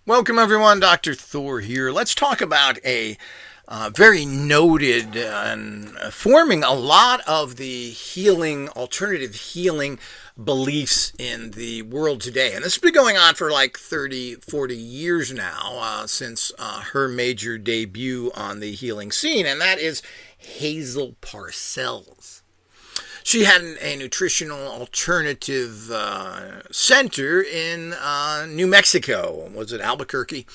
Welcome everyone, Dr. Thor here. Let's talk about a very noted and forming a lot of the alternative healing beliefs in the world today. And this has been going on for like 30, 40 years now since her major debut on the healing scene, and that is Hazel Parcells. She had a nutritional alternative center in New Mexico. Was it Albuquerque?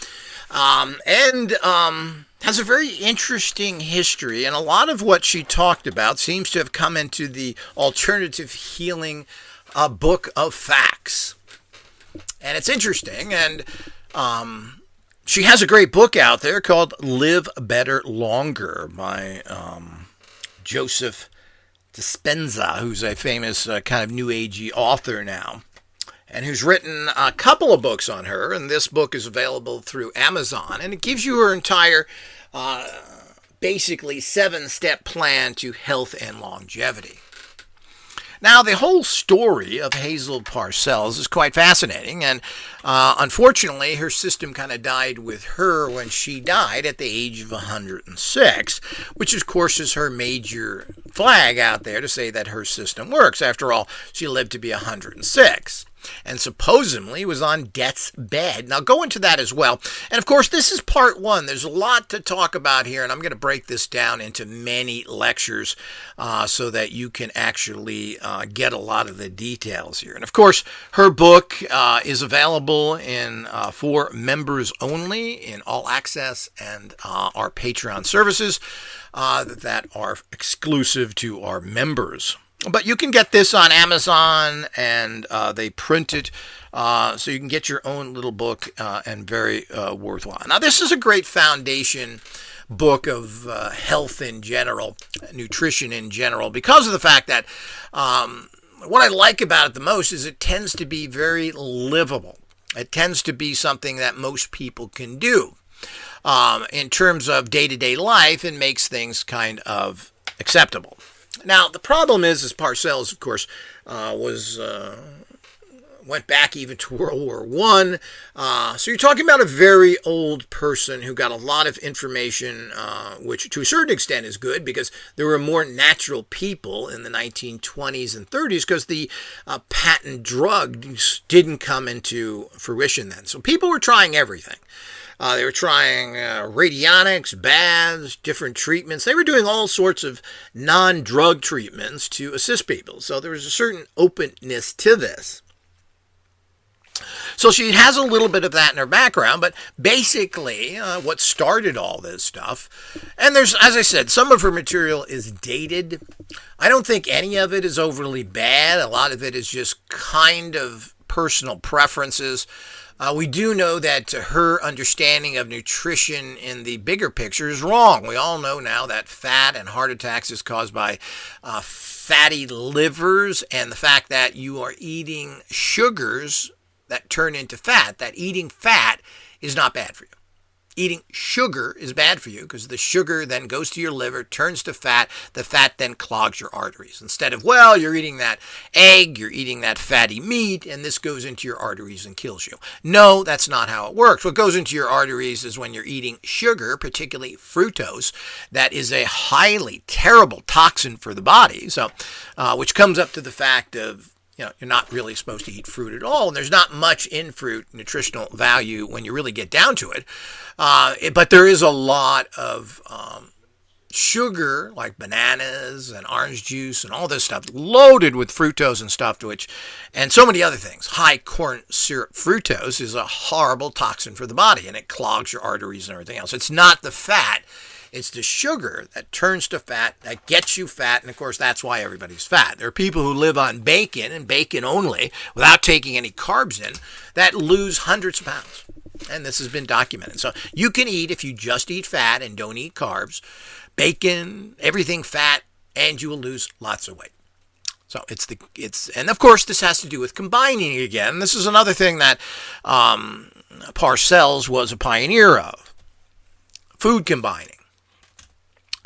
And has a very interesting history. And a lot of what she talked about seems to have come into the alternative healing book of facts. And it's interesting. And she has a great book out there called Live Better Longer by Joseph Dispenza, who's a famous kind of new agey author now, and who's written a couple of books on her. And this book is available through Amazon, and it gives you her entire basically 7-step plan to health and longevity. Now, the whole story of Hazel Parcells is quite fascinating, and unfortunately, her system kind of died with her when she died at the age of 106, which of course is her major flag out there to say that her system works. After all, she lived to be 106. And supposedly was on death's bed. Now, go into that as well. And of course, this is part one. There's a lot to talk about here, and I'm going to break this down into many lectures so that you can actually get a lot of the details here. And of course, her book is available for members only in All Access and our Patreon services that are exclusive to our members. But you can get this on Amazon, and they print it, so you can get your own little book, and very worthwhile. Now, this is a great foundation book of health in general, nutrition in general, because of the fact that what I like about it the most is it tends to be very livable. It tends to be something that most people can do in terms of day-to-day life, and makes things kind of acceptable. Now, the problem is Parcells, of course, went back even to World War I. So you're talking about a very old person who got a lot of information, which to a certain extent is good, because there were more natural people in the 1920s and 30s, because the patent drugs didn't come into fruition then. So people were trying everything. They were trying radionics, baths, different treatments. They were doing all sorts of non-drug treatments to assist people. So there was a certain openness to this. So she has a little bit of that in her background, but basically what started all this stuff, and there's, as I said, some of her material is dated. I don't think any of it is overly bad. A lot of it is just kind of personal preferences. We do know that her understanding of nutrition in the bigger picture is wrong. We all know now that fat and heart attacks is caused by fatty livers, and the fact that you are eating sugars that turn into fat, that eating fat is not bad for you. Eating sugar is bad for you, because the sugar then goes to your liver, turns to fat. The fat then clogs your arteries. Instead of, well, you're eating that egg, you're eating that fatty meat, and this goes into your arteries and kills you. No, that's not how it works. What goes into your arteries is when you're eating sugar, particularly fructose, that is a highly terrible toxin for the body. So, which comes up to the fact of, you're not really supposed to eat fruit at all, and there's not much in fruit nutritional value when you really get down to it. But there is a lot of sugar, like bananas and orange juice and all this stuff, loaded with fructose and stuff, and so many other things. High corn syrup fructose is a horrible toxin for the body, and it clogs your arteries and everything else. It's not the fat. It's the sugar that turns to fat, that gets you fat, and of course that's why everybody's fat. There are people who live on bacon and bacon only, without taking any carbs in, that lose hundreds of pounds. And this has been documented. So you can eat, if you just eat fat and don't eat carbs, bacon, everything fat, and you will lose lots of weight. So and of course this has to do with combining again. This is another thing that Parcells was a pioneer of, food combining.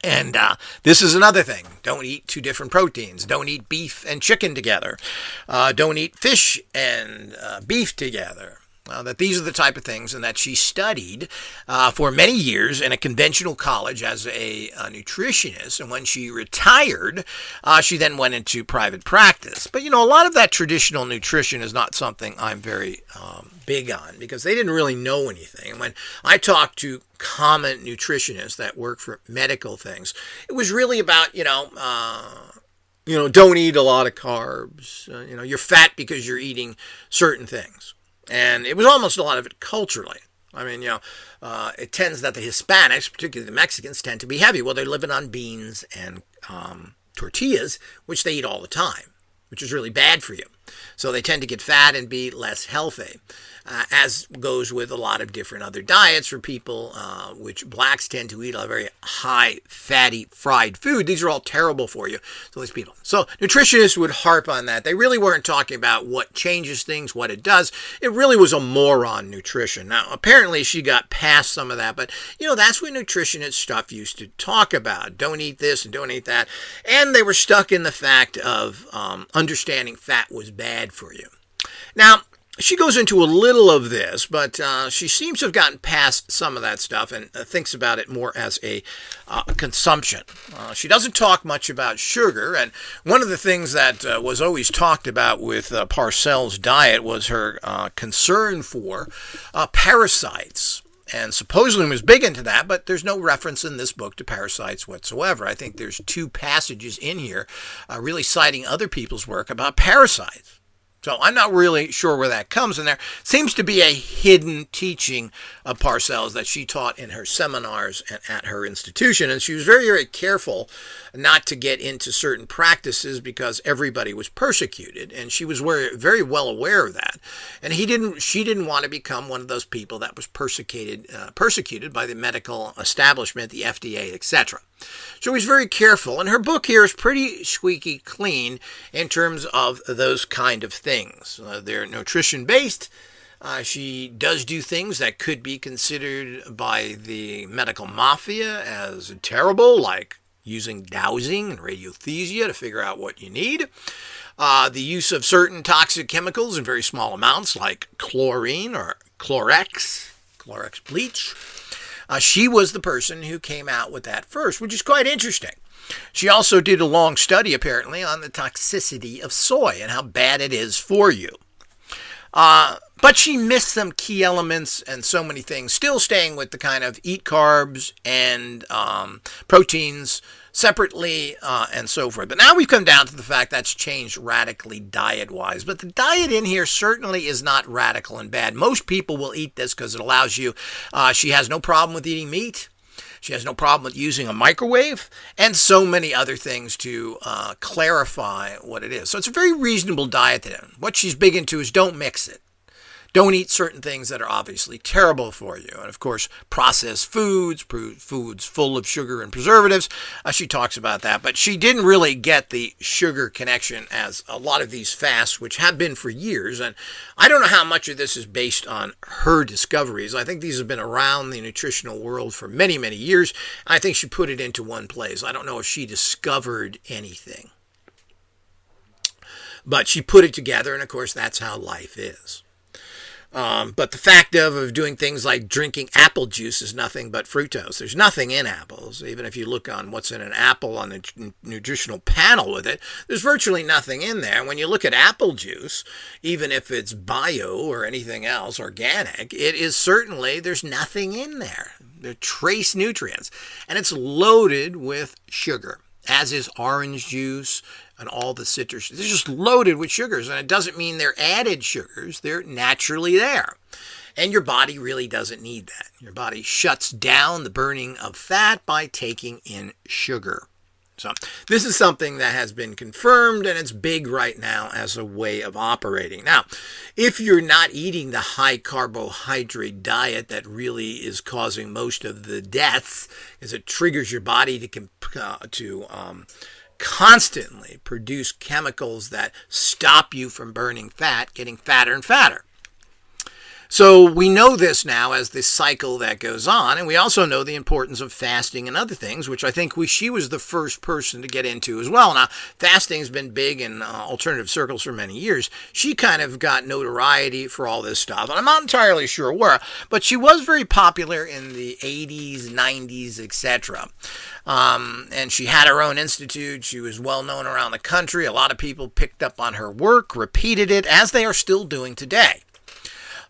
And this is another thing. Don't eat two different proteins. Don't eat beef and chicken together. Don't eat fish and beef together. That these are the type of things, and that she studied for many years in a conventional college as a nutritionist. And when she retired, she then went into private practice. But, a lot of that traditional nutrition is not something I'm very big on, because they didn't really know anything. And when I talked to common nutritionists that work for medical things, it was really about, don't eat a lot of carbs. You're fat because you're eating certain things. And it was almost a lot of it culturally. I mean, it tends that the Hispanics, particularly the Mexicans, tend to be heavy. Well, they're living on beans and tortillas, which they eat all the time, which is really bad for you. So they tend to get fat and be less healthy, as goes with a lot of different other diets for people, which blacks tend to eat a very high fatty fried food. These are all terrible for you, so these people. So nutritionists would harp on that. They really weren't talking about what changes things, what it does. It really was a moron nutrition. Now, apparently she got past some of that, but, that's what nutritionist stuff used to talk about. Don't eat this and don't eat that. And they were stuck in the fact of understanding fat was bad for you. Now, she goes into a little of this, but she seems to have gotten past some of that stuff and thinks about it more as a consumption. She doesn't talk much about sugar, and one of the things that was always talked about with Parcells' diet was her concern for parasites. And supposedly was big into that, but there's no reference in this book to parasites whatsoever. I think there's 2 passages in here really citing other people's work about parasites. So I'm not really sure where that comes in there. Seems to be a hidden teaching of Parcells that she taught in her seminars and at her institution. And she was very, very careful not to get into certain practices because everybody was persecuted. And she was very, very well aware of that. And she didn't want to become one of those people that was persecuted by the medical establishment, the FDA, etc. So he's very careful, and her book here is pretty squeaky clean in terms of those kind of things. They're nutrition-based. She does do things that could be considered by the medical mafia as terrible, like using dowsing and radiesthesia to figure out what you need. The use of certain toxic chemicals in very small amounts, like chlorine or Chlorx bleach. She was the person who came out with that first, which is quite interesting. She also did a long study, apparently, on the toxicity of soy and how bad it is for you. But she missed some key elements and so many things, still staying with the kind of eat carbs and proteins separately and so forth. But now we've come down to the fact that's changed radically diet-wise. But the diet in here certainly is not radical and bad. Most people will eat this because it allows you, she has no problem with eating meat. She has no problem with using a microwave and so many other things to clarify what it is. So it's a very reasonable diet then. What she's big into is don't mix it. Don't eat certain things that are obviously terrible for you. And of course, processed foods full of sugar and preservatives. She talks about that. But she didn't really get the sugar connection as a lot of these fasts, which have been for years. And I don't know how much of this is based on her discoveries. I think these have been around the nutritional world for many, many years. I think she put it into one place. I don't know if she discovered anything. But she put it together, and of course, that's how life is. But the fact of doing things like drinking apple juice is nothing but fructose. There's nothing in apples. Even if you look on what's in an apple on the nutritional panel with it, there's virtually nothing in there. When you look at apple juice, even if it's bio or anything else, organic, it is certainly, there's nothing in there. They're trace nutrients. And it's loaded with sugar, as is orange juice and all the citrus. They're just loaded with sugars, and it doesn't mean they're added sugars. They're naturally there. And your body really doesn't need that. Your body shuts down the burning of fat by taking in sugar. So this is something that has been confirmed, and it's big right now as a way of operating. Now, if you're not eating the high carbohydrate diet that really is causing most of the deaths, as it triggers your body to constantly produce chemicals that stop you from burning fat, getting fatter and fatter. So we know this now as this cycle that goes on, and we also know the importance of fasting and other things, which I think she was the first person to get into as well. Now, fasting has been big in alternative circles for many years. She kind of got notoriety for all this stuff, and I'm not entirely sure where, but she was very popular in the 80s, 90s, etc. And she had her own institute. She was well known around the country. A lot of people picked up on her work, repeated it, as they are still doing today.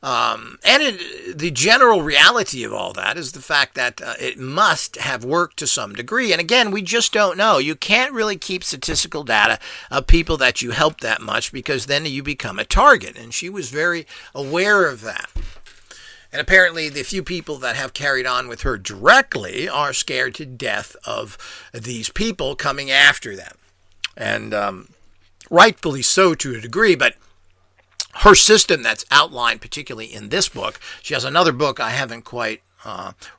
The general reality of all that is the fact that it must have worked to some degree. And again, we just don't know. You can't really keep statistical data of people that you help that much, because then you become a target. And she was very aware of that. And apparently the few people that have carried on with her directly are scared to death of these people coming after them. And rightfully so to a degree, but her system that's outlined particularly in this book, she has another book I haven't quite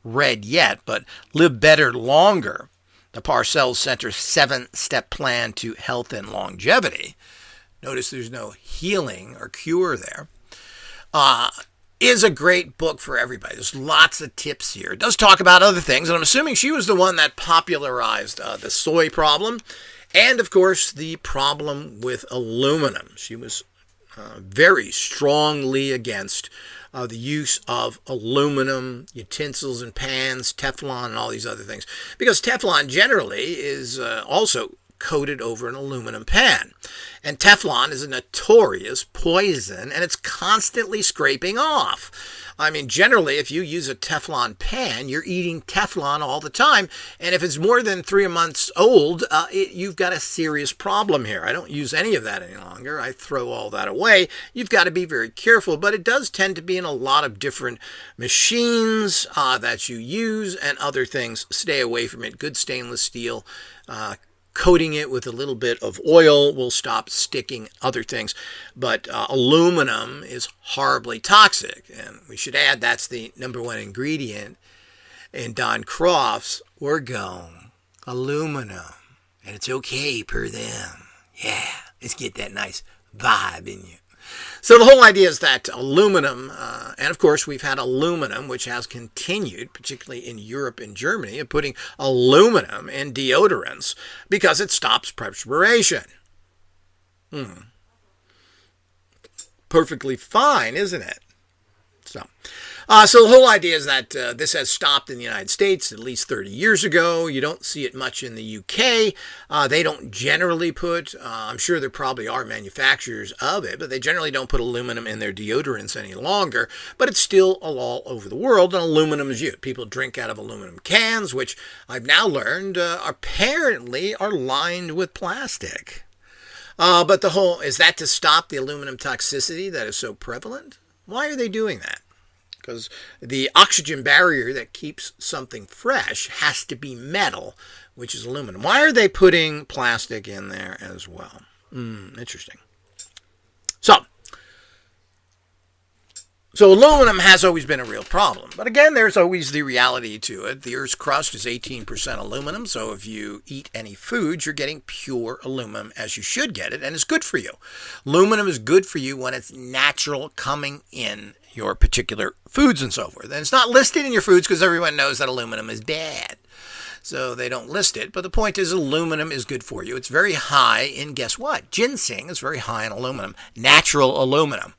read yet, but Live Better Longer, the Parcells Center's 7-step plan to health and longevity. Notice there's no healing or cure there. Is a great book for everybody. There's lots of tips here. It does talk about other things, and I'm assuming she was the one that popularized the soy problem and, of course, the problem with aluminum. She was very strongly against the use of aluminum utensils and pans, Teflon, and all these other things, because Teflon generally is also coated over an aluminum pan. And Teflon is a notorious poison, and it's constantly scraping off. I mean, generally, if you use a Teflon pan, you're eating Teflon all the time. And if it's more than 3 months old, you've got a serious problem here. I don't use any of that any longer. I throw all that away. You've got to be very careful. But it does tend to be in a lot of different machines that you use and other things. Stay away from it. Good stainless steel. Coating it with a little bit of oil will stop sticking other things. But aluminum is horribly toxic. And we should add that's the number one ingredient in Don Croft's We're Gone. Aluminum. And it's okay per them. Yeah, let's get that nice vibe in you. So the whole idea is that aluminum, and of course we've had aluminum, which has continued, particularly in Europe and Germany, of putting aluminum in deodorants because it stops perspiration. Perfectly fine, isn't it? So the whole idea is that this has stopped in the United States at least 30 years ago. You don't see it much in the UK. They don't generally put, I'm sure there probably are manufacturers of it, but they generally don't put aluminum in their deodorants any longer. But it's still all over the world, and aluminum is used. People drink out of aluminum cans, which I've now learned apparently are lined with plastic. But the whole, is that to stop the aluminum toxicity that is so prevalent? Why are they doing that? Because the oxygen barrier that keeps something fresh has to be metal, which is aluminum. Why are they putting plastic in there as well? Interesting. So aluminum has always been a real problem. But again, there's always the reality to it. The Earth's crust is 18% aluminum, so if you eat any food, you're getting pure aluminum as you should get it, and it's good for you. Aluminum is good for you when it's natural coming in your particular foods and so forth. And it's not listed in your foods because everyone knows that aluminum is bad. So they don't list it. But the point is aluminum is good for you. It's very high in, guess what? Ginseng is very high in aluminum. Natural aluminum.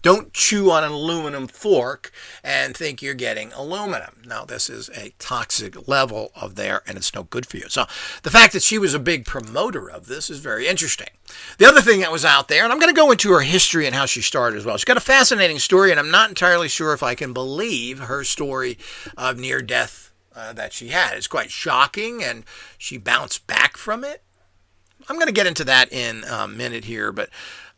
Don't chew on an aluminum fork and think you're getting aluminum. No, this is a toxic level of there, and it's no good for you. So the fact that she was a big promoter of this is very interesting. The other thing that was out there, and I'm going to go into her history and how she started as well. She's got a fascinating story, and I'm not entirely sure if I can believe her story of near death that she had. It's quite shocking, and she bounced back from it. I'm going to get into that in a minute here, but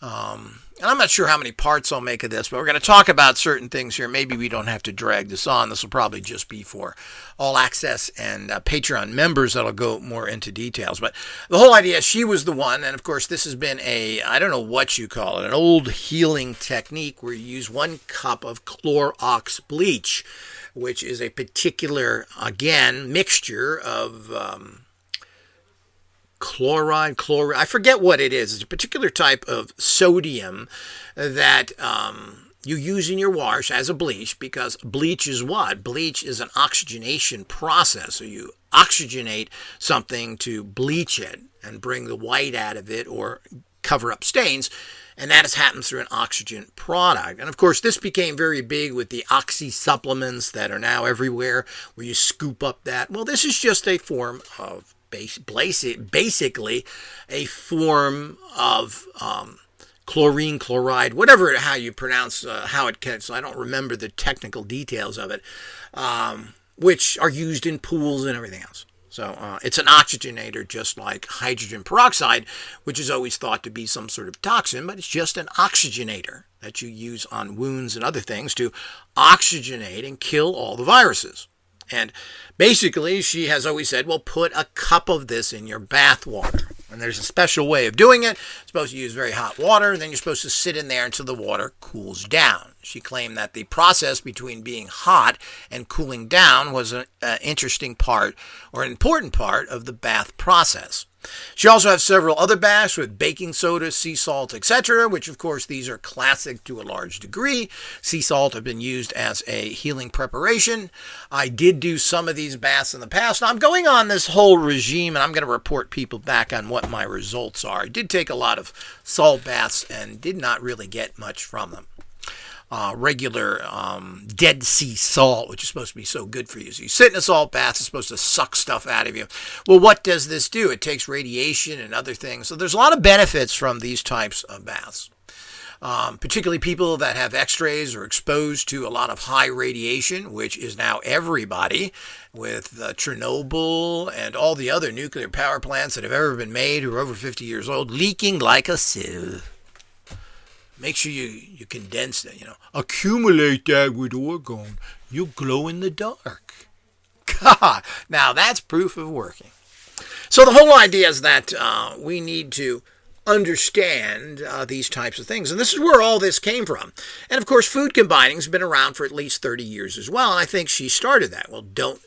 and I'm not sure how many parts I'll make of this, but we're going to talk about certain things here. Maybe we don't have to drag this on. This will probably just be for All Access and Patreon members that'll go more into details. But the whole idea, she was the one, and of course this has been I don't know what you call it, an old healing technique where you use 1 cup of Clorox bleach, which is a particular, again, mixture of chloride, I forget what it is. It's a particular type of sodium that you use in your wash as a bleach, because bleach is what? Bleach is an oxygenation process. So you oxygenate something to bleach it and bring the white out of it or cover up stains. And that has happened through an oxygen product. And of course, this became very big with the oxy supplements that are now everywhere, where you scoop up that. Well, this is just a form of basically a form of chlorine, chloride, whatever, how you pronounce how it can. So I don't remember the technical details of it, which are used in pools and everything else. So it's an oxygenator, just like hydrogen peroxide, which is always thought to be some sort of toxin, but it's just an oxygenator that you use on wounds and other things to oxygenate and kill all the viruses. And basically, she has always said, well, put a cup of this in your bath water. And there's a special way of doing it. You're supposed to use very hot water, and then you're supposed to sit in there until the water cools down. She claimed that the process between being hot and cooling down was an interesting part, or an important part, of the bath process. She also has several other baths with baking soda, sea salt, etc., which of course these are classic to a large degree. Sea salt have been used as a healing preparation. I did do some of these baths in the past. Now, I'm going on this whole regime, and I'm going to report people back on what my results are. I did take a lot of salt baths and did not really get much from them. Regular Dead Sea salt, which is supposed to be so good for you. So you sit in a salt bath, it's supposed to suck stuff out of you. Well, what does this do? It takes radiation and other things. So there's a lot of benefits from these types of baths. Particularly people that have x-rays or exposed to a lot of high radiation, which is now everybody, with Chernobyl and all the other nuclear power plants that have ever been made who are over 50 years old, leaking like a sieve. Make sure you condense that, accumulate that with orgone. You'll glow in the dark. God, now that's proof of working. So the whole idea is that we need to understand these types of things. And this is where all this came from. And of course, food combining has been around for at least 30 years as well. And I think she started that. Well, don't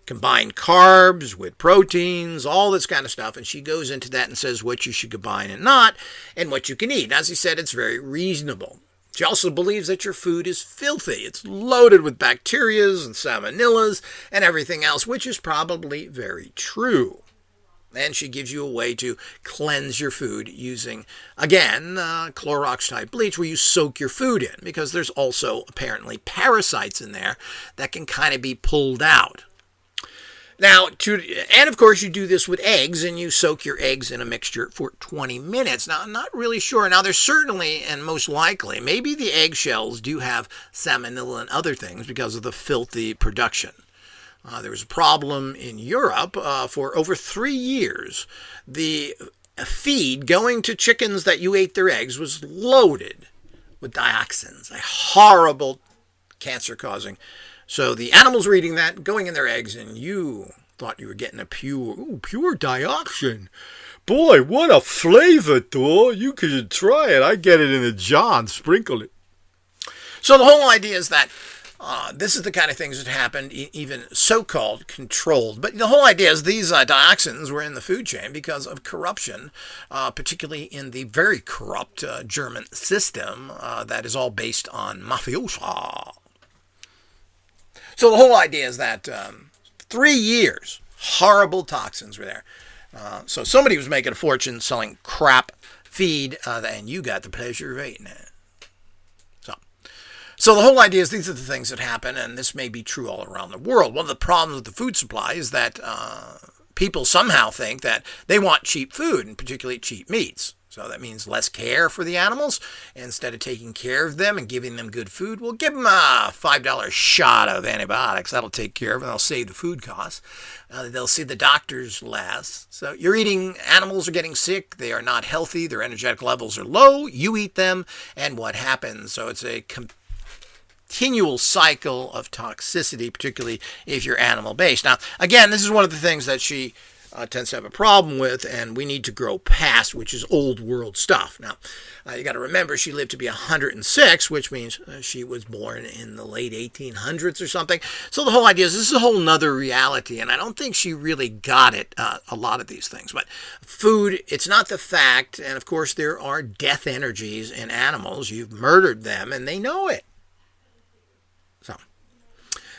combine carbs with proteins, all this kind of stuff. And she goes into that and says what you should combine and not, and what you can eat. And as he said, it's very reasonable. She also believes that your food is filthy. It's loaded with bacterias and salmonellas and everything else, which is probably very true. And she gives you a way to cleanse your food using, again, Clorox type bleach, where you soak your food in, because there's also apparently parasites in there that can kind of be pulled out. Now, and of course, you do this with eggs, and you soak your eggs in a mixture for 20 minutes. Now, I'm not really sure. Now, there's certainly, and most likely, maybe the eggshells do have salmonella and other things because of the filthy production. There was a problem in Europe for over 3 years. The feed going to chickens that you ate their eggs was loaded with dioxins, a horrible cancer-causing. So the animals were eating that, going in their eggs, and you thought you were getting a pure dioxin. Boy, what a flavor, though. You could try it. I get it in a jar and sprinkle it. So the whole idea is that this is the kind of things that happened, even so-called controlled. But the whole idea is these dioxins were in the food chain because of corruption, particularly in the very corrupt German system that is all based on mafiosa. So the whole idea is that 3 years, horrible toxins were there. So somebody was making a fortune selling crap feed, and you got the pleasure of eating it. So the whole idea is these are the things that happen, and this may be true all around the world. One of the problems with the food supply is that people somehow think that they want cheap food, and particularly cheap meats. So that means less care for the animals. Instead of taking care of them and giving them good food, we'll give them a $5 shot of antibiotics. That'll take care of them. That'll save the food costs. They'll see the doctors less. So you're eating, animals are getting sick. They are not healthy. Their energetic levels are low. You eat them, and what happens? So it's a continual cycle of toxicity, particularly if you're animal-based. Now, again, this is one of the things that she tends to have a problem with, and we need to grow past, which is old world stuff. Now, you got to remember she lived to be 106, which means she was born in the late 1800s or something. So the whole idea is this is a whole nother reality, and I don't think she really got it, a lot of these things. But food, it's not the fact, and of course there are death energies in animals. You've murdered them, and they know it.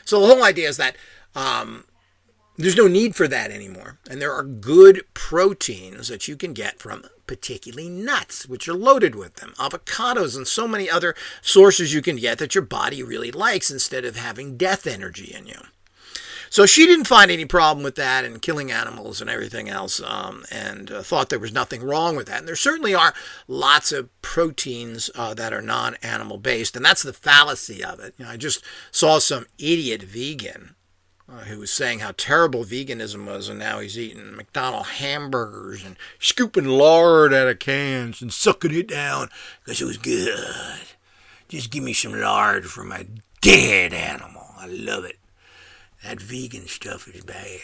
So the whole idea is that there's no need for that anymore. And there are good proteins that you can get from particularly nuts, which are loaded with them, avocados, and so many other sources you can get that your body really likes instead of having death energy in you. So she didn't find any problem with that and killing animals and everything else, and thought there was nothing wrong with that. And there certainly are lots of proteins that are non-animal based, and that's the fallacy of it. I just saw some idiot vegan who was saying how terrible veganism was, and now he's eating McDonald's hamburgers and scooping lard out of cans and sucking it down because it was good. Just give me some lard for my dead animal. I love it. That vegan stuff is bad.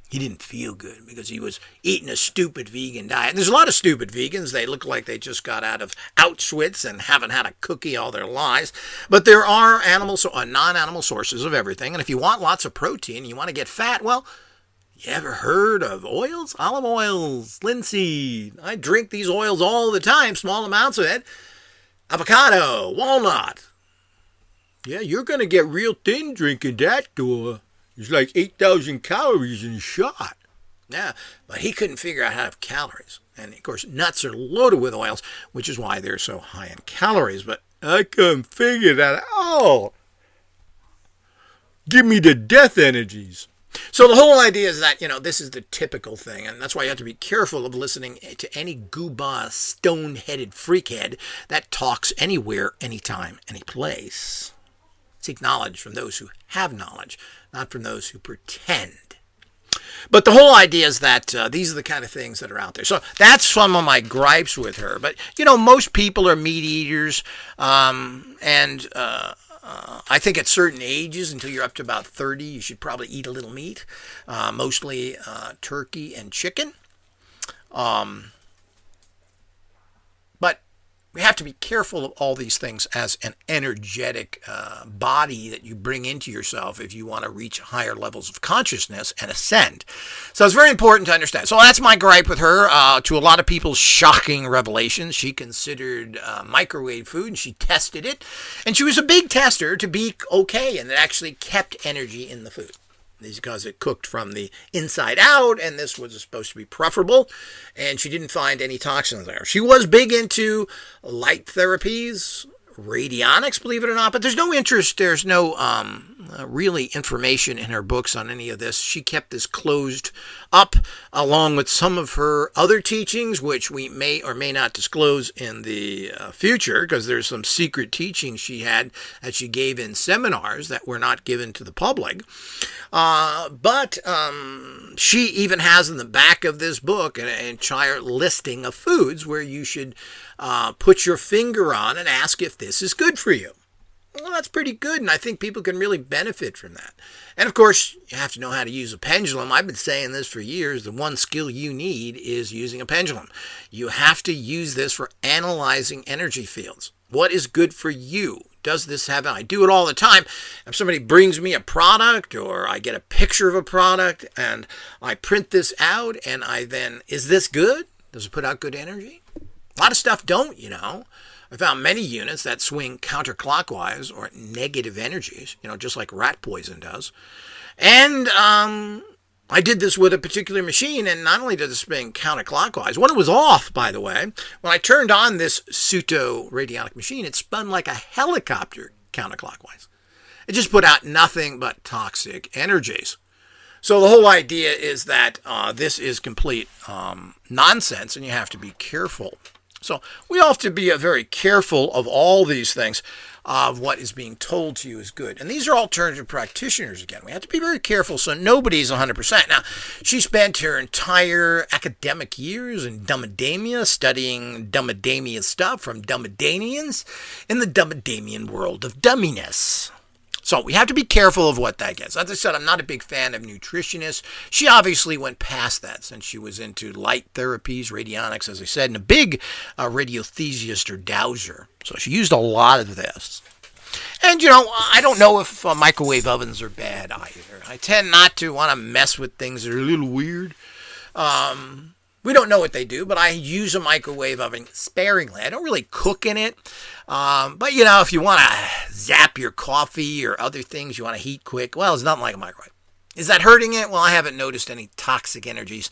He didn't feel good because he was eating a stupid vegan diet. And there's a lot of stupid vegans. They look like they just got out of Auschwitz and haven't had a cookie all their lives. But there are non-animal sources of everything. And if you want lots of protein, you want to get fat, well, you ever heard of oils? Olive oils, linseed. I drink these oils all the time, small amounts of it. Avocado, walnut. Yeah, you're going to get real thin drinking that, though. It's like 8,000 calories in a shot. Yeah, but he couldn't figure out how to have calories. And, of course, nuts are loaded with oils, which is why they're so high in calories. But I couldn't figure that out. Give me the death energies. So the whole idea is that, this is the typical thing, and that's why you have to be careful of listening to any goobah, stone-headed freakhead that talks anywhere, anytime, any place. Seek knowledge from those who have knowledge, not from those who pretend. But the whole idea is that these are the kind of things that are out there. So that's some of my gripes with her. But, most people are meat eaters, and I think at certain ages, until you're up to about 30, you should probably eat a little meat, mostly turkey and chicken. But we have to be careful of all these things as an energetic body that you bring into yourself if you want to reach higher levels of consciousness and ascend. So it's very important to understand. So that's my gripe with her. To a lot of people's shocking revelations, she considered microwave food, and she tested it. And she was a big tester to be okay, and it actually kept energy in the food. Because it cooked from the inside out, and this was supposed to be preferable, and she didn't find any toxins there. She was big into light therapies, radionics, believe it or not, but there's no interest, there's no really information in her books on any of this. She kept this closed up, along with some of her other teachings, which we may or may not disclose in the future, because there's some secret teachings she had that she gave in seminars that were not given to the public. But she even has in the back of this book an entire listing of foods where you should put your finger on and ask if this is good for you. Well, that's pretty good, and I think people can really benefit from that. And, of course, you have to know how to use a pendulum. I've been saying this for years. The one skill you need is using a pendulum. You have to use this for analyzing energy fields. What is good for you? Does this have... I do it all the time. If somebody brings me a product, or I get a picture of a product, and I print this out, and I then... Is this good? Does it put out good energy? A lot of stuff don't, I found many units that swing counterclockwise or negative energies, just like rat poison does. And I did this with a particular machine, and not only did it spin counterclockwise, when it was off, by the way, when I turned on this pseudo radionic machine, it spun like a helicopter counterclockwise. It just put out nothing but toxic energies. So the whole idea is that this is complete nonsense, and you have to be careful. So we all have to be very careful of all these things, of what is being told to you is good. And these are alternative practitioners again. We have to be very careful so nobody's 100%. Now, she spent her entire academic years in Dumbadamia studying Dumbadamia stuff from Dumbadamians in the Dumbadamian world of dumminess. So we have to be careful of what that gets. As I said, I'm not a big fan of nutritionists. She obviously went past that since she was into light therapies, radionics, as I said, and a big radiothesiast or dowser. So she used a lot of this. And, I don't know if microwave ovens are bad either. I tend not to want to mess with things that are a little weird. We don't know what they do, but I use a microwave oven sparingly. I don't really cook in it. But, if you want to zap your coffee or other things you want to heat quick, well, it's nothing like a microwave. Is that hurting it? Well, I haven't noticed any toxic energies.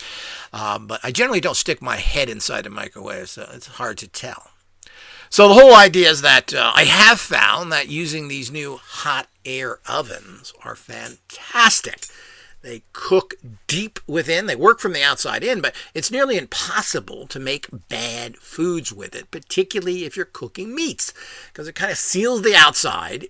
But I generally don't stick my head inside a microwave, so it's hard to tell. So the whole idea is that I have found that using these new hot air ovens are fantastic. They cook deep within. They work from the outside in, but it's nearly impossible to make bad foods with it, particularly if you're cooking meats, because it kind of seals the outside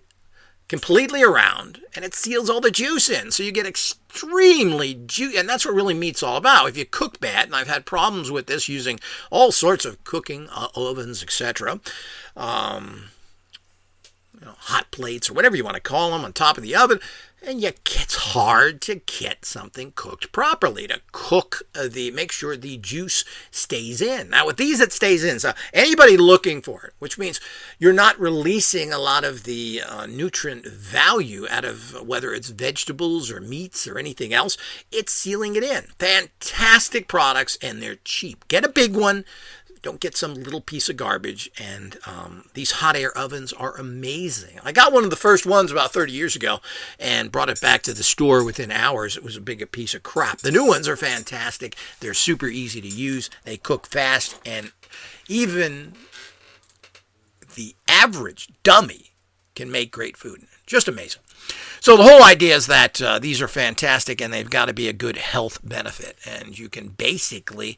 completely around, and it seals all the juice in. So you get extremely juicy, and that's what really meat's all about. If you cook bad, and I've had problems with this using all sorts of cooking ovens, etc., hot plates or whatever you want to call them on top of the oven, and it's hard to get something cooked properly, to make sure the juice stays in. Now with these, it stays in. So anybody looking for it, which means you're not releasing a lot of the nutrient value out of whether it's vegetables or meats or anything else, it's sealing it in. Fantastic products, and they're cheap. Get a big one. Don't get some little piece of garbage. And these hot air ovens are amazing. I got one of the first ones about 30 years ago and brought it back to the store within hours. It was a big piece of crap. The new ones are fantastic. They're super easy to use. They cook fast. And even the average dummy can make great food. Just amazing. So the whole idea is that these are fantastic, and they've got to be a good health benefit. And you can basically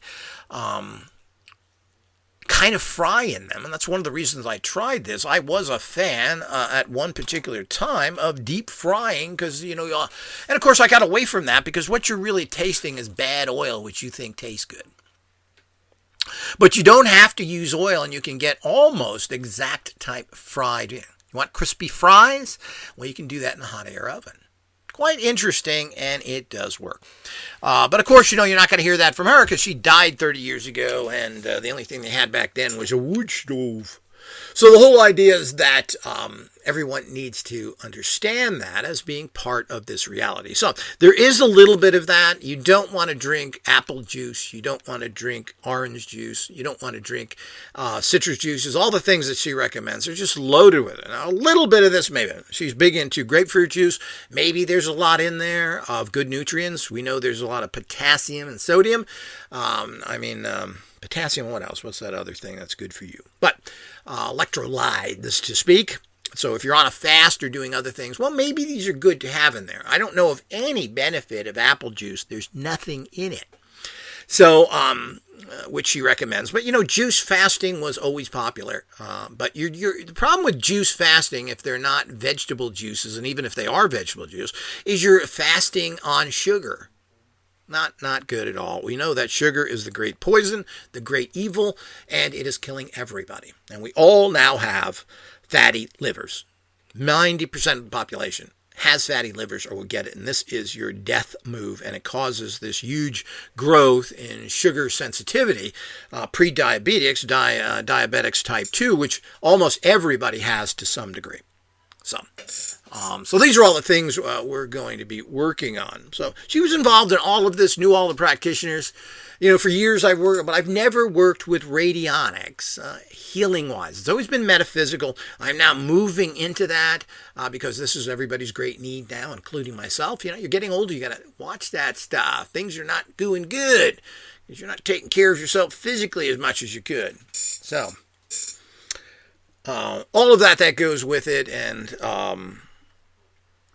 kind of fry in them, and that's one of the reasons I tried this. I was a fan at one particular time of deep frying because, and of course I got away from that because what you're really tasting is bad oil, which you think tastes good. But you don't have to use oil, and you can get almost exact type fried in. You want crispy fries? Well, you can do that in a hot air oven. Quite interesting, and it does work. But of course, you're not going to hear that from her because she died 30 years ago, and the only thing they had back then was a wood stove. So the whole idea is that everyone needs to understand that as being part of this reality. So there is a little bit of that. You don't want to drink apple juice. You don't want to drink orange juice. You don't want to drink citrus juices. All the things that she recommends are just loaded with it. Now, a little bit of this, maybe. She's big into grapefruit juice. Maybe there's a lot in there of good nutrients. We know there's a lot of potassium and sodium. Potassium, what else? What's that other thing that's good for you? But electrolytes, to speak. So if you're on a fast or doing other things, well, maybe these are good to have in there. I don't know of any benefit of apple juice. There's nothing in it. So, which she recommends. But, juice fasting was always popular. But the problem with juice fasting, if they're not vegetable juices, and even if they are vegetable juice, is you're fasting on sugar. Not good at all. We know that sugar is the great poison, the great evil, and it is killing everybody. And we all now have fatty livers. 90% of the population has fatty livers or will get it, and this is your death move, and it causes this huge growth in sugar sensitivity, pre-diabetics, diabetics type 2, which almost everybody has to some degree. So these are all the things we're going to be working on. So she was involved in all of this, knew all the practitioners. For years I've worked, but I've never worked with radionics, healing-wise. It's always been metaphysical. I'm now moving into that because this is everybody's great need now, including myself. You're getting older. You got to watch that stuff. Things are not doing good because you're not taking care of yourself physically as much as you could. So all of that goes with it, and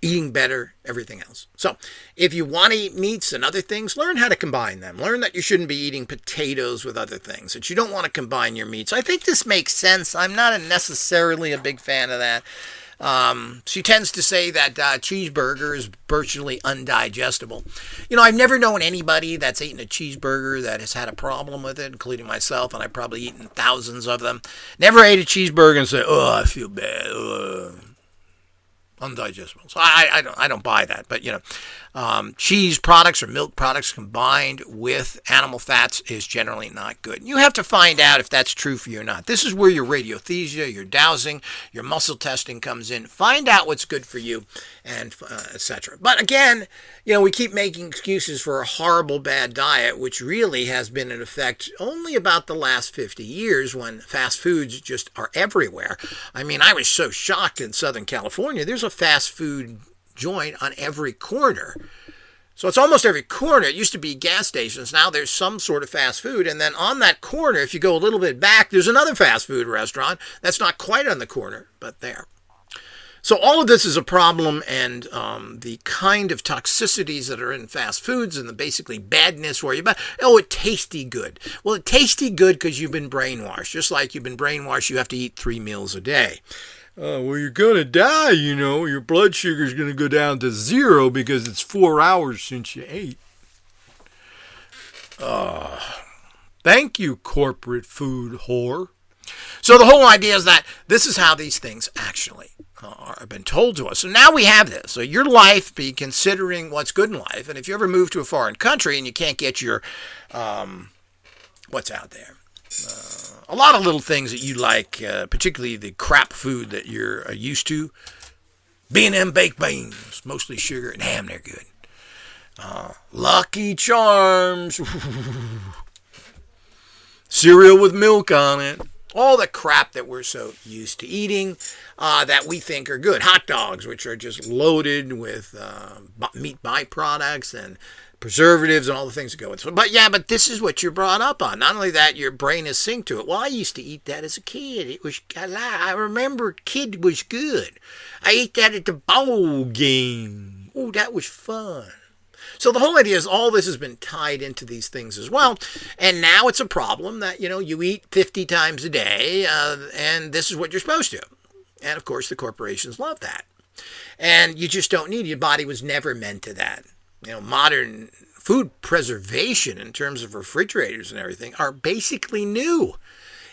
eating better, everything else. So if you want to eat meats and other things, learn how to combine them. Learn that you shouldn't be eating potatoes with other things, that you don't want to combine your meats. I think this makes sense. I'm not necessarily a big fan of that. She tends to say that cheeseburger is virtually undigestible. I've never known anybody that's eaten a cheeseburger that has had a problem with it, including myself, and I've probably eaten thousands of them. Never ate a cheeseburger and said, "Oh, I feel bad." undigestible. So I don't buy that. But, cheese products or milk products combined with animal fats is generally not good. You have to find out if that's true for you or not. This is where your radiothesia, your dowsing, your muscle testing comes in. Find out what's good for you, and etc. But again, we keep making excuses for a horrible bad diet, which really has been in effect only about the last 50 years when fast foods just are everywhere. I mean, I was so shocked in Southern California. There's a fast food joint on every corner. So it's almost every corner. It used to be gas stations. Now there's some sort of fast food. And then on that corner, if you go a little bit back, there's another fast food restaurant that's not quite on the corner, but there. So all of this is a problem, and the kind of toxicities that are in fast foods and the basically badness where it tasty good. Well, it tasty good because you've been brainwashed. Just like you've been brainwashed, you have to eat 3 meals a day. Well, you're going to die, Your blood sugar's going to go down to 0 because it's 4 hours since you ate. Thank you, corporate food whore. So the whole idea is that this is how these things actually have been told to us. So now we have this. So your life, be considering what's good in life. And if you ever move to a foreign country and you can't get your, what's out there? A lot of little things that you like, particularly the crap food that you're used to. B&M baked beans, mostly sugar, and damn, they're good. Lucky Charms. Cereal with milk on it. All the crap that we're so used to eating that we think are good. Hot dogs, which are just loaded with meat byproducts and preservatives and all the things that go with it. But this is what you're brought up on. Not only that, your brain is synced to it. Well, I used to eat that as a kid. It was, I remember kid was good. I ate that at the bowl game. Oh, that was fun. So the whole idea is all this has been tied into these things as well. And now it's a problem that, you eat 50 times a day, and this is what you're supposed to. And of course, the corporations love that. And you just don't need it. Your body was never meant to that. Modern food preservation in terms of refrigerators and everything are basically new.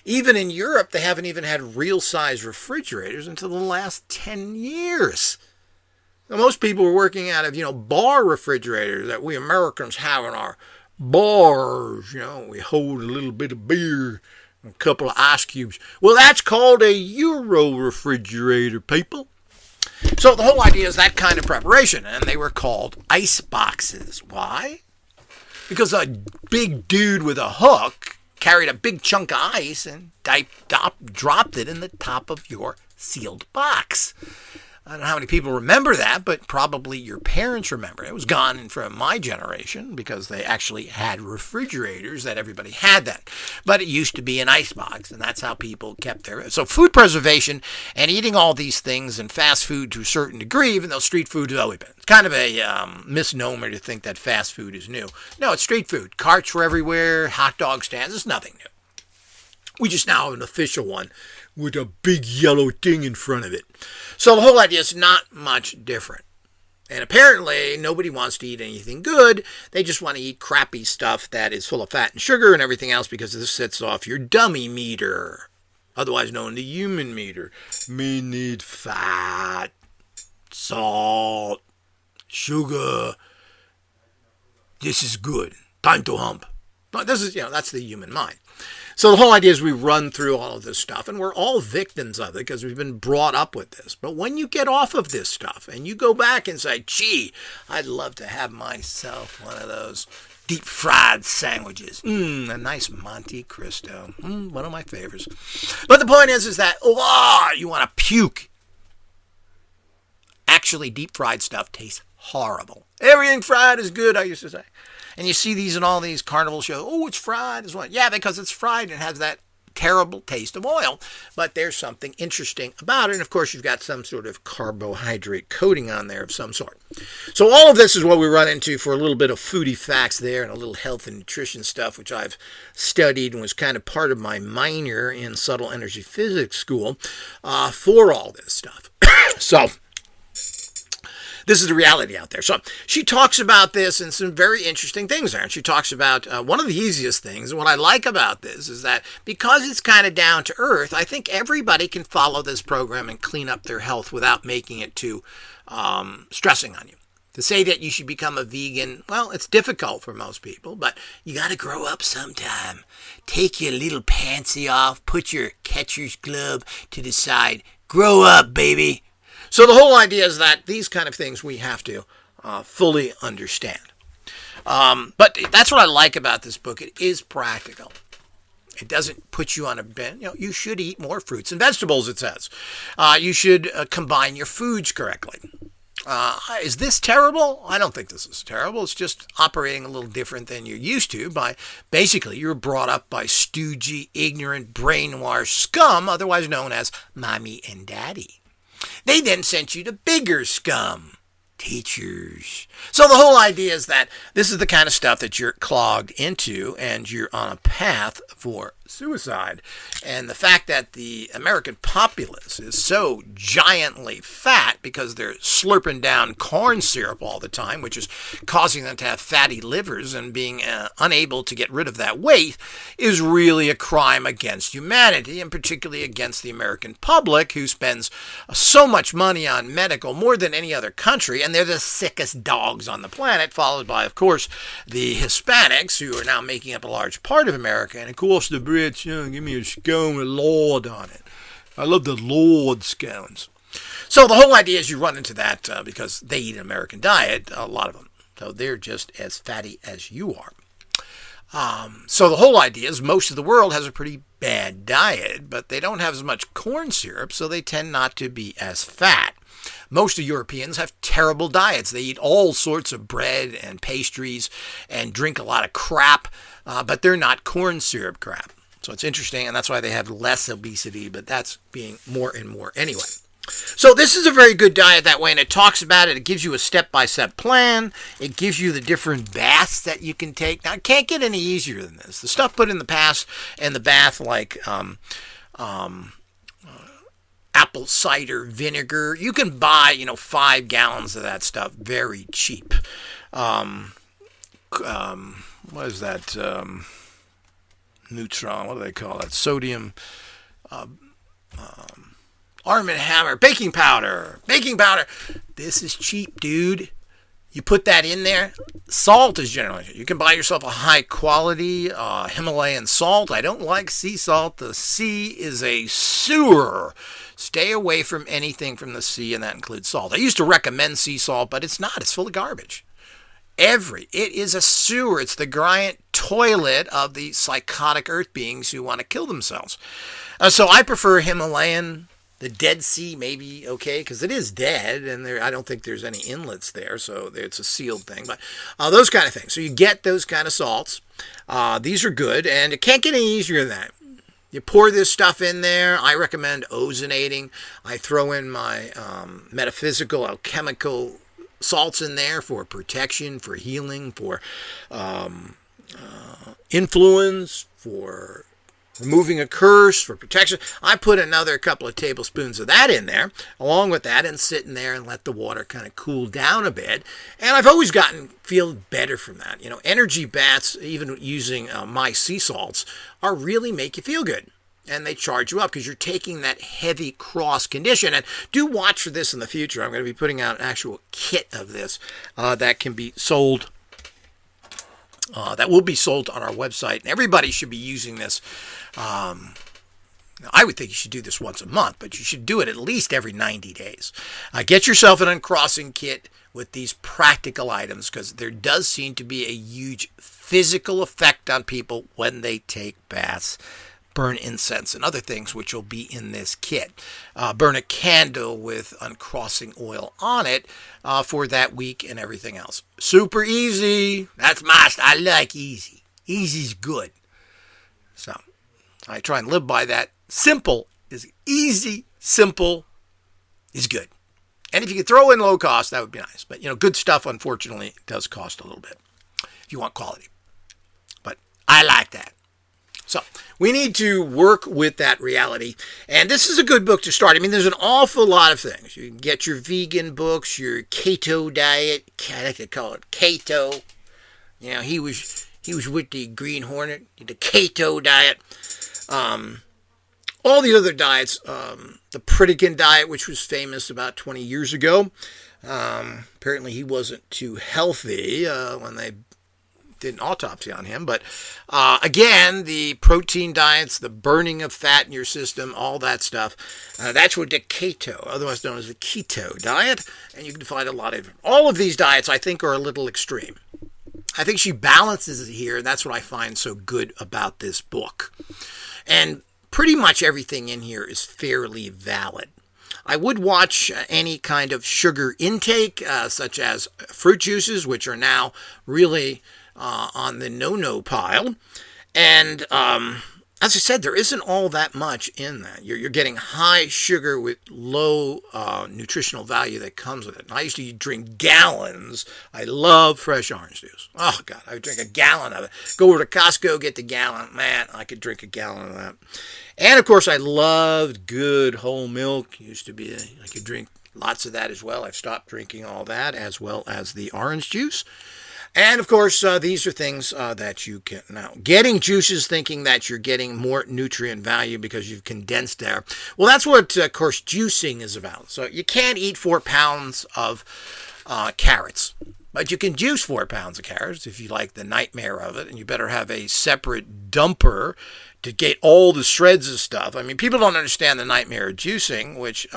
Even in Europe, they haven't even had real size refrigerators until the last 10 years. Now, most people are working out of, bar refrigerators that we Americans have in our bars. We hold a little bit of beer, a couple of ice cubes. Well, that's called a Euro refrigerator, people. So the whole idea is that kind of preparation, and they were called ice boxes. Why? Because a big dude with a hook carried a big chunk of ice and dropped it in the top of your sealed box. I don't know how many people remember that, but probably your parents remember. It was gone from my generation because they actually had refrigerators that everybody had that. But it used to be an icebox, and that's how people kept their... So food preservation and eating all these things and fast food to a certain degree, even though street food has always been. It's kind of a misnomer to think that fast food is new. No, it's street food. Carts were everywhere, hot dog stands. It's nothing new. We just now have an official one with a big yellow thing in front of it. So the whole idea is not much different. And apparently nobody wants to eat anything good. They just want to eat crappy stuff that is full of fat and sugar and everything else because this sets off your dummy meter, otherwise known as the human meter. We need fat, salt, sugar. This is good. Time to hump. But this is, that's the human mind. So the whole idea is we run through all of this stuff, and we're all victims of it because we've been brought up with this. But when you get off of this stuff and you go back and say, gee, I'd love to have myself one of those deep fried sandwiches. A nice Monte Cristo. One of my favorites. But the point is that, you want to puke. Actually, deep fried stuff tastes horrible. Everything fried is good, I used to say. And you see these in all these carnival shows. Oh, it's fried as well. Yeah, because it's fried and has that terrible taste of oil. But there's something interesting about it. And of course, you've got some sort of carbohydrate coating on there of some sort. So all of this is what we run into for a little bit of foodie facts there and a little health and nutrition stuff, which I've studied and was kind of part of my minor in subtle energy physics school for all this stuff. So this is the reality out there. So she talks about this and some very interesting things there. And she talks about one of the easiest things. And what I like about this is that because it's kind of down to earth, I think everybody can follow this program and clean up their health without making it too stressing on you. To say that you should become a vegan, well, it's difficult for most people, but you got to grow up sometime. Take your little pantsy off, put your catcher's glove to the side. Grow up, baby. So the whole idea is that these kind of things we have to fully understand. But that's what I like about this book. It is practical. It doesn't put you on a bend. You should eat more fruits and vegetables, it says. You should combine your foods correctly. Is this terrible? I don't think this is terrible. It's just operating a little different than you're used to by basically you're brought up by stoogey, ignorant, brainwashed scum, otherwise known as mommy and daddy. They then sent you to bigger scum, teachers. So the whole idea is that this is the kind of stuff that you're clogged into and you're on a path for suicide. And the fact that the American populace is so giantly fat because they're slurping down corn syrup all the time, which is causing them to have fatty livers and being unable to get rid of that weight, is really a crime against humanity, and particularly against the American public, who spends so much money on medical, more than any other country, and they're the sickest dogs on the planet, followed by, of course, the Hispanics, who are now making up a large part of America, and of course the Brits, give me a scone with Lord on it. I love the Lord scones. So the whole idea is you run into that because they eat an American diet, a lot of them. So they're just as fatty as you are. So the whole idea is most of the world has a pretty bad diet, but they don't have as much corn syrup, so they tend not to be as fat. Most of Europeans have terrible diets. They eat all sorts of bread and pastries and drink a lot of crap, but they're not corn syrup crap. So it's interesting, and that's why they have less obesity, but that's being more and more anyway. So this is a very good diet that way, and it talks about it. It gives you a step-by-step plan. It gives you the different baths that you can take. Now, it can't get any easier than this. The stuff put in the past in the bath, like apple cider vinegar, you can buy 5 gallons of that stuff very cheap. What is that? Neutron, what do they call it? Sodium, Arm & Hammer, baking powder. This is cheap, dude. You put that in there. Salt is generally, you can buy yourself a high quality Himalayan salt. I don't like sea salt. The sea is a sewer. Stay away from anything from the sea, and that includes salt. I used to recommend sea salt, but it's not. It's full of garbage. It is a sewer. It's the giant toilet of the psychotic earth beings who want to kill themselves. So I prefer Himalayan. The Dead Sea may be okay because it is dead, and I don't think there's any inlets there, so it's a sealed thing. But those kind of things. So you get those kind of salts. These are good, and it can't get any easier than that. You pour this stuff in there. I recommend ozonating. I throw in my metaphysical, alchemical salts in there for protection, for healing, for influence, for removing a curse, for protection. I put another couple of tablespoons of that in there, along with that, and sit in there and let the water kind of cool down a bit. And I've always feel better from that. Energy baths, even using my sea salts, really make you feel good. And they charge you up because you're taking that heavy cross condition. And do watch for this in the future. I'm going to be putting out an actual kit of this that can be sold. That will be sold on our website. And everybody should be using this. I would think you should do this once a month, but you should do it at least every 90 days. Get yourself an uncrossing kit with these practical items because there does seem to be a huge physical effect on people when they take baths. Burn incense and other things which will be in this kit. Burn a candle with uncrossing oil on it for that week and everything else. Super easy. That's I like easy. Easy's good. So I try and live by that. Simple is easy. Simple is good. And if you could throw in low cost, that would be nice. But good stuff, unfortunately, does cost a little bit if you want quality. But I like that. So we need to work with that reality. And this is a good book to start. I mean, there's an awful lot of things. You can get your vegan books, your keto diet. I like to call it keto. You know, he was with the Green Hornet, the keto diet. All the other diets, the Pritikin diet, which was famous about 20 years ago. Apparently he wasn't too healthy when they did an autopsy on him. But again, the protein diets, the burning of fat in your system, all that stuff, that's what the keto, otherwise known as the keto diet. And you can find a lot of all of these diets, I think, are a little extreme. I think she balances it here, and that's what I find so good about this book. And pretty much everything in here is fairly valid. I would watch any kind of sugar intake, such as fruit juices, which are now really on the no-no pile. And as I said, there isn't all that much in that. You're getting high sugar with low nutritional value that comes with it. And I used to drink gallons. I love fresh orange juice. Oh, God, I would drink a gallon of it. Go over to Costco, get the gallon. Man, I could drink a gallon of that. And, of course, I loved good whole milk. Used to be, I could drink lots of that as well. I've stopped drinking all that, as well as the orange juice. And, of course, these are things that you can now. Getting juices thinking that you're getting more nutrient value because you've condensed there. Well, that's what, of course, juicing is about. So you can't eat 4 pounds of carrots. But you can juice 4 pounds of carrots if you like the nightmare of it. And you better have a separate dumper to get all the shreds of stuff. I mean, people don't understand the nightmare of juicing, which,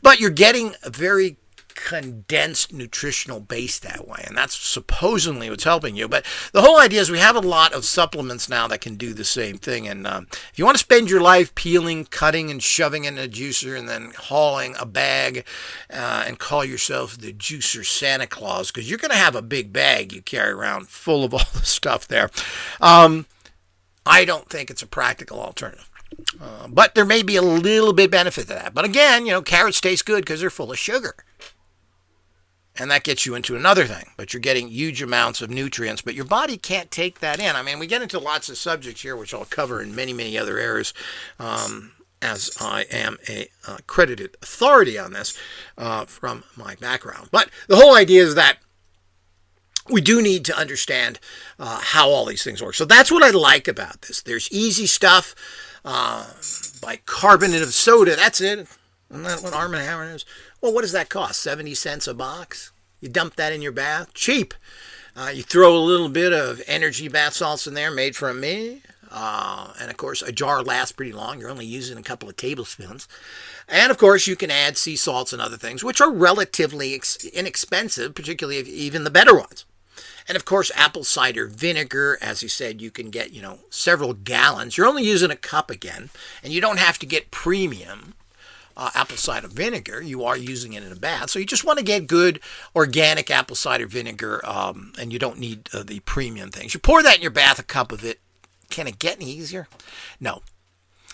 but you're getting a very condensed nutritional base that way, and that's supposedly what's helping you. But the whole idea is we have a lot of supplements now that can do the same thing. And if you want to spend your life peeling, cutting, and shoving in a juicer and then hauling a bag and call yourself the juicer Santa Claus, because you're going to have a big bag you carry around full of all the stuff there, I don't think it's a practical alternative. But there may be a little bit benefit to that. But again, carrots taste good because they're full of sugar. And that gets you into another thing. But you're getting huge amounts of nutrients, but your body can't take that in. I mean, we get into lots of subjects here, which I'll cover in many, many other areas, as I am a credited authority on this from my background. But the whole idea is that we do need to understand how all these things work. So that's what I like about this. There's easy stuff, bicarbonate of soda. That's it. Isn't that what Arm & Hammer is? Well, what does that cost? 70 cents a box? You dump that in your bath? Cheap. You throw a little bit of energy bath salts in there made from me. And, of course, a jar lasts pretty long. You're only using a couple of tablespoons. And, of course, you can add sea salts and other things, which are relatively inexpensive, particularly even the better ones. And, of course, apple cider vinegar, as you said, you can get, several gallons. You're only using a cup again, and you don't have to get premium apple cider vinegar. You are using it in a bath. So you just want to get good organic apple cider vinegar, and you don't need the premium things. You pour that in your bath, a cup of it. Can it get any easier? No.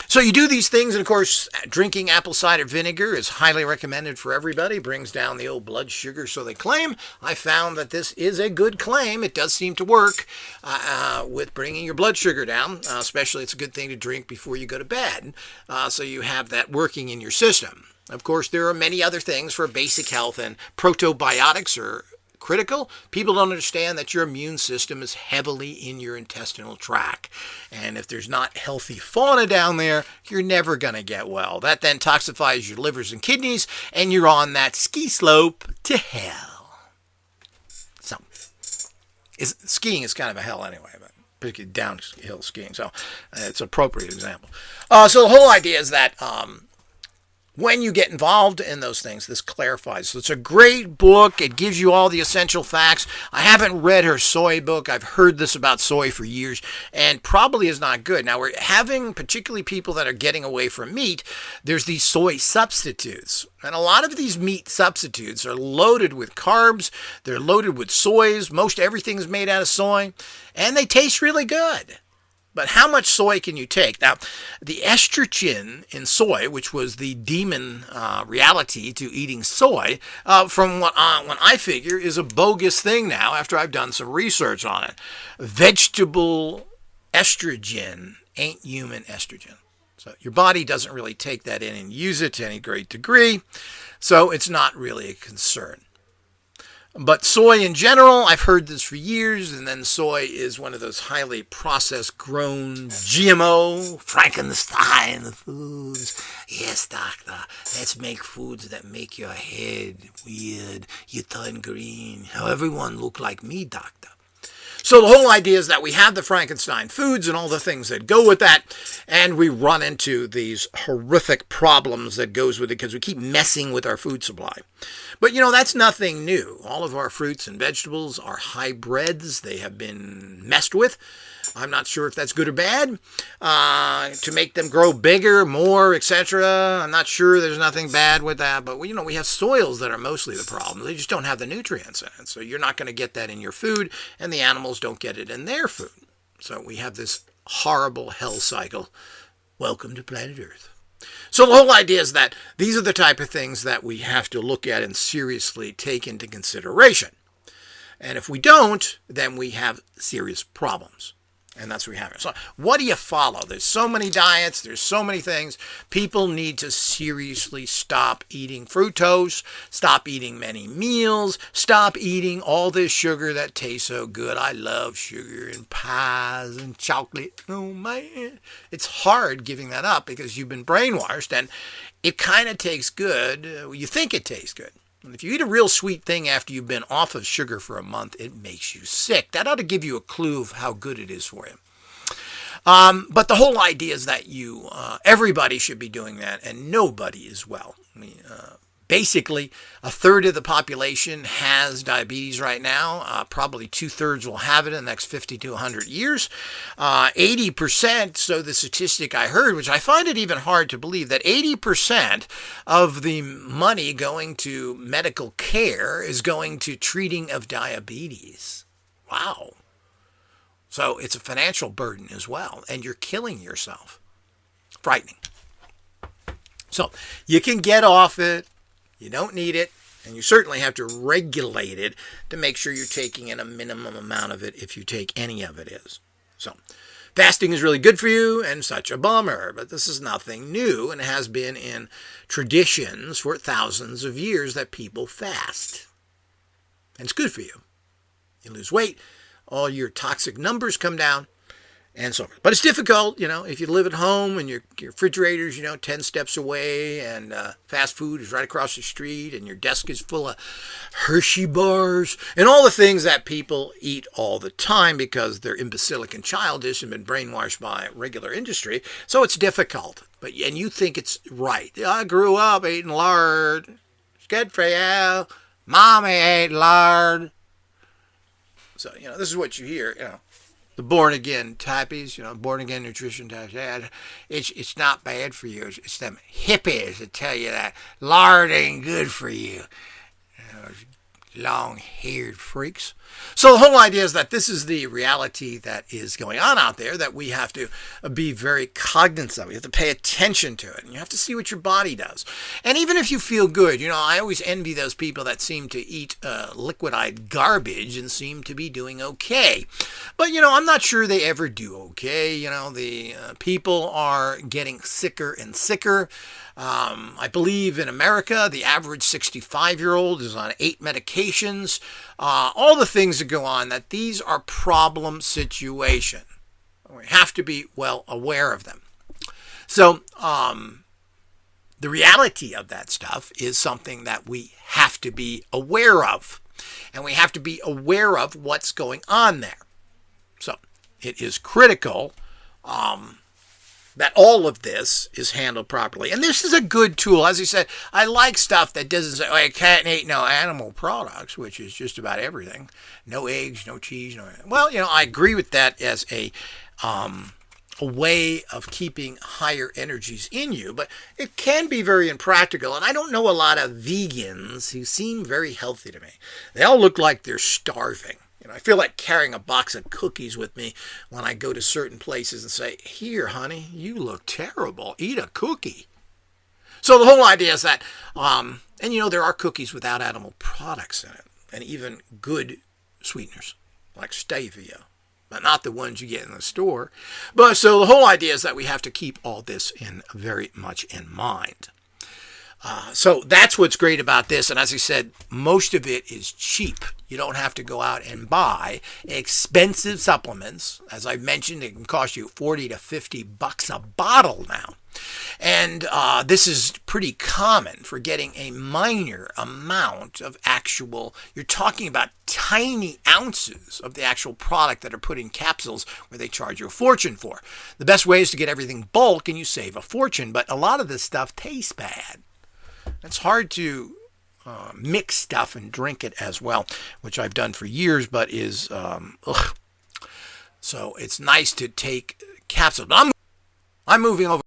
So you do these things, and of course, drinking apple cider vinegar is highly recommended for everybody. Brings down the old blood sugar, so they claim. I found that this is a good claim. It does seem to work with bringing your blood sugar down. Especially, it's a good thing to drink before you go to bed, so you have that working in your system. Of course, there are many other things for basic health, and probiotics are critical. People don't understand that your immune system is heavily in your intestinal tract. And if there's not healthy fauna down there, you're never going to get well. That then toxifies your livers and kidneys, and you're on that ski slope to hell. So, skiing is kind of a hell anyway, but particularly downhill skiing. So, it's an appropriate example. So the whole idea is that when you get involved in those things, this clarifies. So it's a great book. It gives you all the essential facts. I haven't read her soy book. I've heard this about soy for years, and probably is not good. Now, we're having, particularly people that are getting away from meat, there's these soy substitutes. And a lot of these meat substitutes are loaded with carbs. They're loaded with soys. Most everything is made out of soy, and they taste really good. But how much soy can you take? Now, the estrogen in soy, which was the demon reality to eating soy, from what I figure is a bogus thing now after I've done some research on it. Vegetable estrogen ain't human estrogen. So your body doesn't really take that in and use it to any great degree. So it's not really a concern. But soy in general, I've heard this for years, and then soy is one of those highly processed, grown, GMO, Frankenstein foods. Yes, doctor, let's make foods that make your head weird, you turn green. How everyone look like me, doctor. So the whole idea is that we have the Frankenstein foods and all the things that go with that, and we run into these horrific problems that goes with it because we keep messing with our food supply. But, that's nothing new. All of our fruits and vegetables are hybrids. They have been messed with. I'm not sure if that's good or bad, to make them grow bigger, more, etc. I'm not sure there's nothing bad with that. But, we have soils that are mostly the problem. They just don't have the nutrients in it. So you're not going to get that in your food, and the animals don't get it in their food. So we have this horrible hell cycle. Welcome to planet Earth. So the whole idea is that these are the type of things that we have to look at and seriously take into consideration. And if we don't, then we have serious problems. And that's what we have. So what do you follow? There's so many diets. There's so many things. People need to seriously stop eating fructose, stop eating many meals, stop eating all this sugar that tastes so good. I love sugar and pies and chocolate. Oh, man. It's hard giving that up because you've been brainwashed, and it kind of tastes good. You think it tastes good. And if you eat a real sweet thing after you've been off of sugar for a month, it makes you sick. That ought to give you a clue of how good it is for you. But the whole idea is that everybody should be doing that, and nobody is well. Basically, a third of the population has diabetes right now. Probably 2/3 will have it in the next 50 to 100 years. 80%, so the statistic I heard, which I find it even hard to believe, that 80% of the money going to medical care is going to treating of diabetes. Wow. So it's a financial burden as well, and you're killing yourself. Frightening. So you can get off it. You don't need it, and you certainly have to regulate it to make sure you're taking in a minimum amount of it if you take any of it is. So fasting is really good for you and such a bummer, but this is nothing new and has been in traditions for thousands of years that people fast. And it's good for you. You lose weight, all your toxic numbers come down, and so forth. But it's difficult, if you live at home and your refrigerator's, 10 steps away, and fast food is right across the street, and your desk is full of Hershey bars, and all the things that people eat all the time because they're imbecilic and childish and been brainwashed by regular industry. So it's difficult. And you think it's right. I grew up eating lard. It's good for you. Mommy ate lard. So, this is what you hear, the born-again typies, born-again nutrition types. Yeah, it's not bad for you. It's them hippies that tell you that lard ain't good for you. Long-haired freaks. So the whole idea is that this is the reality that is going on out there that we have to be very cognizant of. You have to pay attention to it, and you have to see what your body does. And even if you feel good, I always envy those people that seem to eat liquidized garbage and seem to be doing okay. But, I'm not sure they ever do okay. The people are getting sicker and sicker. I believe in America, the average 65-year-old is on 8 medications. All the things that go on, that these are problem situations. We have to be well aware of them. So the reality of that stuff is something that we have to be aware of. And we have to be aware of what's going on there. So it is critical that all of this is handled properly. And this is a good tool. As I said, I like stuff that doesn't say, I can't eat no animal products, which is just about everything. No eggs, no cheese, no... Well, I agree with that as a way of keeping higher energies in you, but it can be very impractical. And I don't know a lot of vegans who seem very healthy to me. They all look like they're starving. I feel like carrying a box of cookies with me when I go to certain places and say, here, honey, you look terrible. Eat a cookie. So the whole idea is that, and there are cookies without animal products in it, and even good sweeteners like stevia. but not the ones you get in the store. But so the whole idea is that we have to keep all this in very much in mind. So that's what's great about this. And as I said, most of it is cheap. You don't have to go out and buy expensive supplements. As I mentioned, it can cost you $40 to $50 a bottle now. And this is pretty common for getting a minor amount of actual, you're talking about tiny ounces of the actual product that are put in capsules where they charge you a fortune for. The best way is to get everything bulk and you save a fortune, but a lot of this stuff tastes bad. It's hard to mix stuff and drink it as well, which I've done for years, but is, So it's nice to take capsules. I'm moving over.